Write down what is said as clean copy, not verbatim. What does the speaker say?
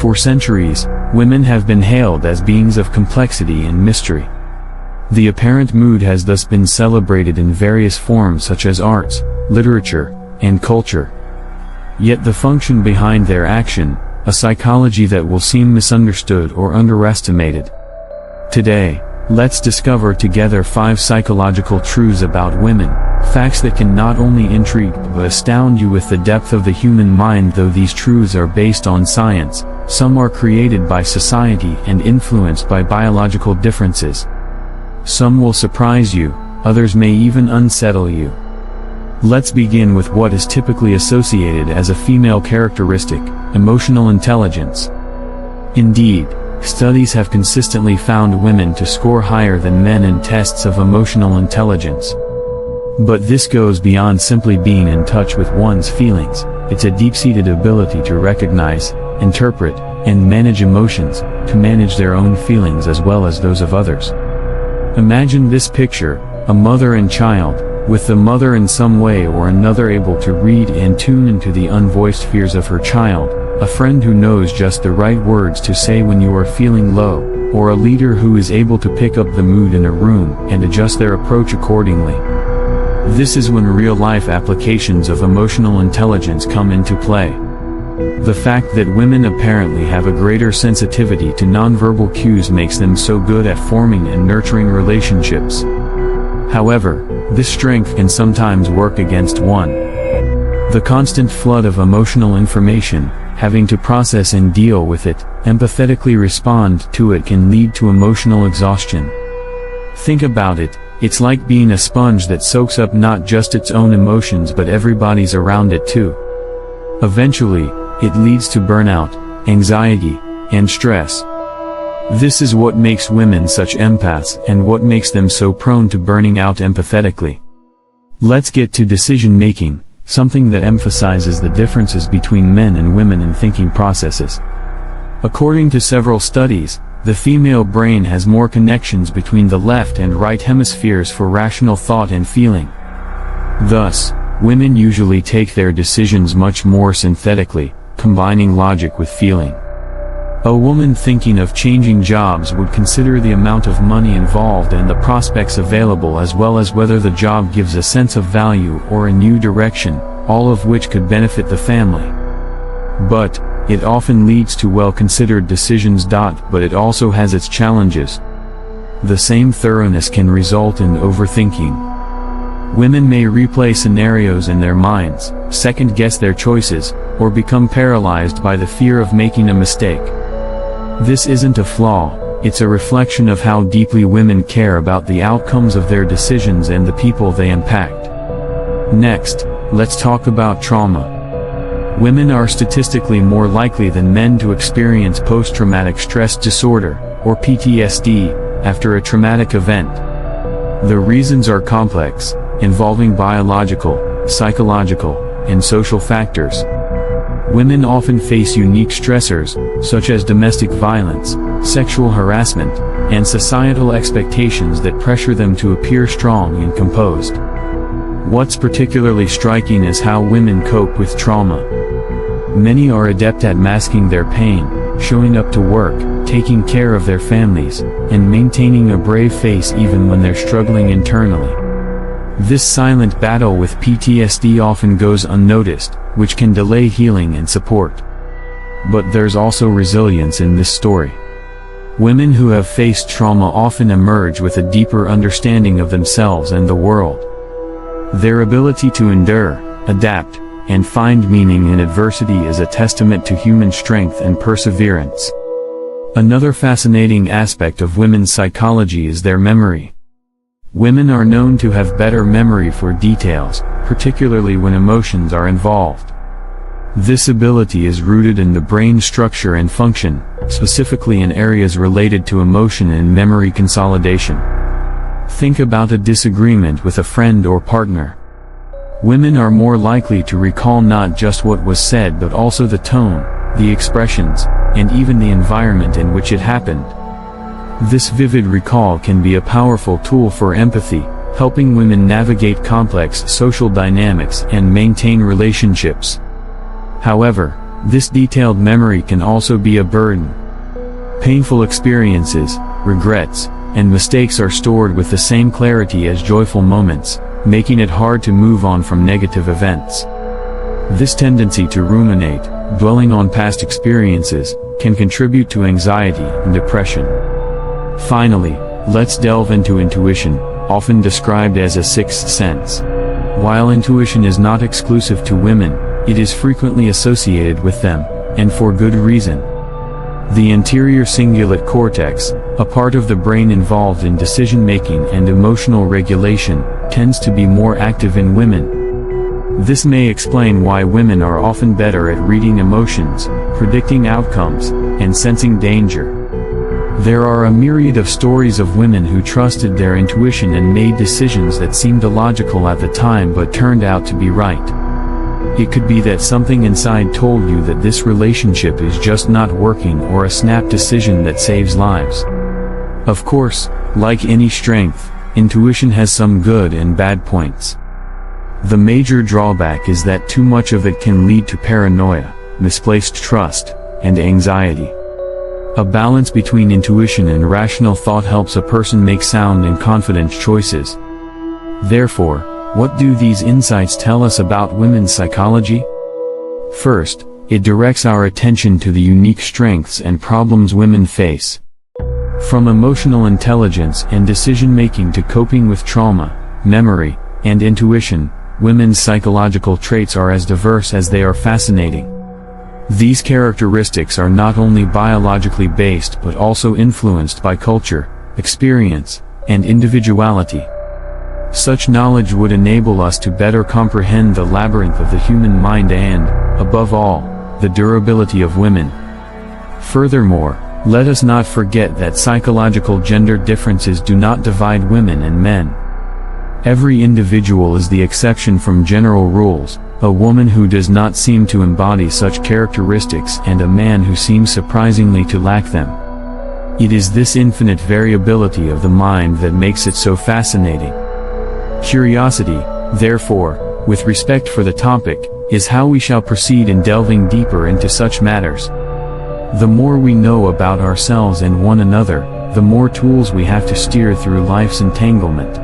For centuries, women have been hailed as beings of complexity and mystery. The apparent mood has thus been celebrated in various forms such as arts, literature, and culture. Yet the function behind their action, a psychology that will seem misunderstood or underestimated. Today, let's discover together 5 psychological truths about women, facts that can not only intrigue but astound you with the depth of the human mind. Though these truths are based on science, some are created by society and influenced by biological differences. Some will surprise you, others may even unsettle you. Let's begin with what is typically associated as a female characteristic, emotional intelligence. Indeed, studies have consistently found women to score higher than men in tests of emotional intelligence. But this goes beyond simply being in touch with one's feelings. It's a deep-seated ability to recognize, interpret, and manage emotions, to manage their own feelings as well as those of others. Imagine this picture, a mother and child, with the mother in some way or another able to read and tune into the unvoiced fears of her child, a friend who knows just the right words to say when you are feeling low, or a leader who is able to pick up the mood in a room and adjust their approach accordingly. This is when real-life applications of emotional intelligence come into play. The fact that women apparently have a greater sensitivity to nonverbal cues makes them so good at forming and nurturing relationships. However, this strength can sometimes work against one. The constant flood of emotional information, having to process and deal with it, empathetically respond to it, can lead to emotional exhaustion. Think about it, it's like being a sponge that soaks up not just its own emotions but everybody's around it too. Eventually, it leads to burnout, anxiety, and stress. This is what makes women such empaths and what makes them so prone to burning out empathetically. Let's get to decision making, something that emphasizes the differences between men and women in thinking processes. According to several studies, the female brain has more connections between the left and right hemispheres for rational thought and feeling. Thus, women usually take their decisions much more synthetically, combining logic with feeling. A woman thinking of changing jobs would consider the amount of money involved and the prospects available, as well as whether the job gives a sense of value or a new direction, all of which could benefit the family. But it often leads to well-considered decisions. But it also has its challenges. The same thoroughness can result in overthinking. Women may replay scenarios in their minds, second-guess their choices, or become paralyzed by the fear of making a mistake. This isn't a flaw, it's a reflection of how deeply women care about the outcomes of their decisions and the people they impact. Next, let's talk about trauma. Women are statistically more likely than men to experience post-traumatic stress disorder, or PTSD, after a traumatic event. The reasons are complex, involving biological, psychological, and social factors. Women often face unique stressors, such as domestic violence, sexual harassment, and societal expectations that pressure them to appear strong and composed. What's particularly striking is how women cope with trauma. Many are adept at masking their pain, showing up to work, taking care of their families, and maintaining a brave face even when they're struggling internally. This silent battle with PTSD often goes unnoticed, which can delay healing and support. But there's also resilience in this story. Women who have faced trauma often emerge with a deeper understanding of themselves and the world. Their ability to endure, adapt, and find meaning in adversity is a testament to human strength and perseverance. Another fascinating aspect of women's psychology is their memory. Women are known to have better memory for details, particularly when emotions are involved. This ability is rooted in the brain structure and function, specifically in areas related to emotion and memory consolidation. Think about a disagreement with a friend or partner. Women are more likely to recall not just what was said but also the tone, the expressions, and even the environment in which it happened. This vivid recall can be a powerful tool for empathy, helping women navigate complex social dynamics and maintain relationships. However, This detailed memory can also be a burden. Painful experiences, regrets, and mistakes are stored with the same clarity as joyful moments, making it hard to move on from negative events. This tendency to ruminate, dwelling on past experiences, can contribute to anxiety and depression. Finally, let's delve into intuition, often described as a sixth sense. While intuition is not exclusive to women, it is frequently associated with them, and for good reason. The anterior cingulate cortex, a part of the brain involved in decision-making and emotional regulation, tends to be more active in women. This may explain why women are often better at reading emotions, predicting outcomes, and sensing danger. There are a myriad of stories of women who trusted their intuition and made decisions that seemed illogical at the time but turned out to be right. It could be that something inside told you that this relationship is just not working, or a snap decision that saves lives. Of course, like any strength, intuition has some good and bad points. The major drawback is that too much of it can lead to paranoia, misplaced trust, and anxiety. A balance between intuition and rational thought helps a person make sound and confident choices. Therefore, what do these insights tell us about women's psychology? First, it directs our attention to the unique strengths and problems women face. From emotional intelligence and decision-making to coping with trauma, memory, and intuition, women's psychological traits are as diverse as they are fascinating. These characteristics are not only biologically based but also influenced by culture, experience, and individuality. Such knowledge would enable us to better comprehend the labyrinth of the human mind and, above all, the durability of women. Furthermore, let us not forget that psychological gender differences do not divide women and men. Every individual is the exception from general rules, a woman who does not seem to embody such characteristics and a man who seems surprisingly to lack them. It is this infinite variability of the mind that makes it so fascinating. Curiosity, therefore, with respect for the topic, is how we shall proceed in delving deeper into such matters. The more we know about ourselves and one another, the more tools we have to steer through life's entanglement.